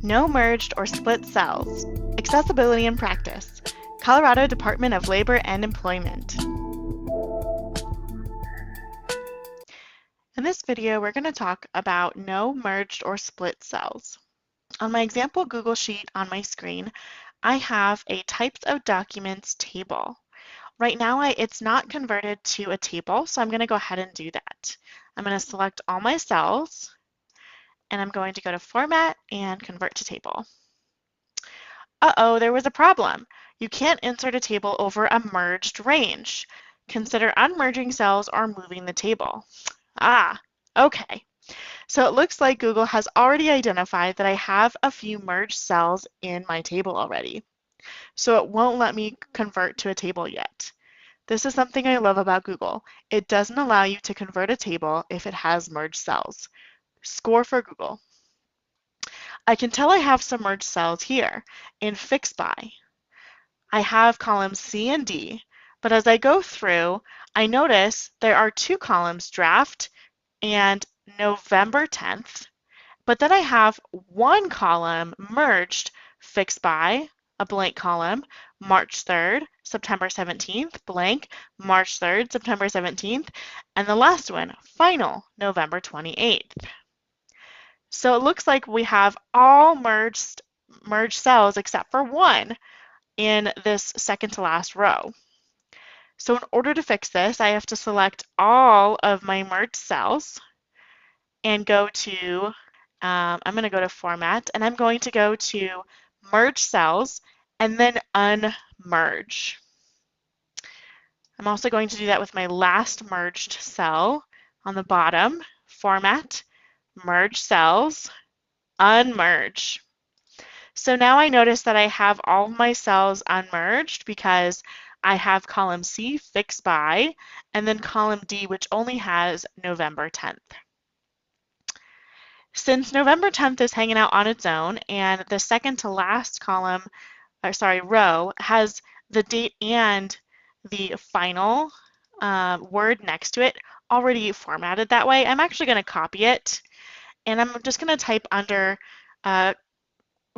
No merged or split cells. Accessibility in practice. Colorado Department of Labor and Employment. In this video, we're going to talk about no merged or split cells. On my example Google Sheet on my screen, I have a types of documents table. Right now, it's not converted to a table, so I'm going to go ahead and do that. I'm going to select all my cells, and I'm going to go to Format and Convert to Table. Uh-oh, there was a problem. You can't insert a table over a merged range. Consider unmerging cells or moving the table. Okay. So it looks like Google has already identified that I have a few merged cells in my table already. So it won't let me convert to a table yet. This is something I love about Google. It doesn't allow you to convert a table if it has merged cells. Score for Google. I can tell I have some merged cells here in Fix By. I have columns C and D, but as I go through, I notice there are two columns, Draft and November 10th, but then I have one column merged, Fix By, a blank column, March 3rd, September 17th, blank, March 3rd, September 17th, and the last one, Final, November 28th. So it looks like we have all merged cells except for one in this second to last row. So in order to fix this, I have to select all of my merged cells and go to, I'm going to go to Format, and I'm going to go to Merge Cells and then Unmerge. I'm also going to do that with my last merged cell on the bottom, Format, Merge Cells, Unmerge. So now I notice that I have all my cells unmerged because I have column C, Fix By, and then column D, which only has November 10th. Since November 10th is hanging out on its own and the second to last row has the date and the final word next to it already formatted that way, I'm actually going to copy it, and I'm just going to type under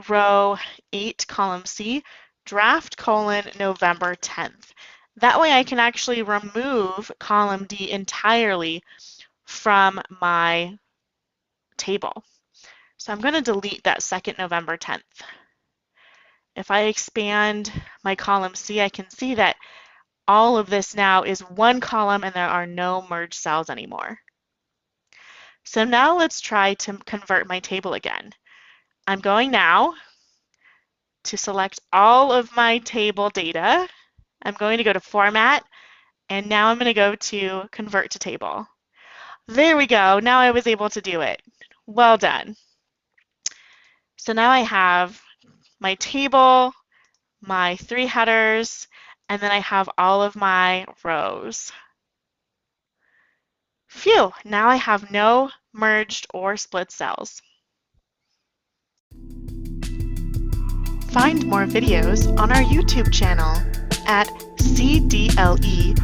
row 8, column C, Draft, November 10th. That way I can actually remove column D entirely from my table. So I'm going to delete that second November 10th. If I expand my column C, I can see that all of this now is one column and there are no merged cells anymore. So now let's try to convert my table again. I'm going now to select all of my table data. I'm going to go to Format, and now I'm going to go to Convert to Table. There we go. Now I was able to do it. Well done. So now I have my table, my 3 headers, and then I have all of my rows. Phew, now I have no merged or split cells. Find more videos on our YouTube channel at CDLE_DLSS.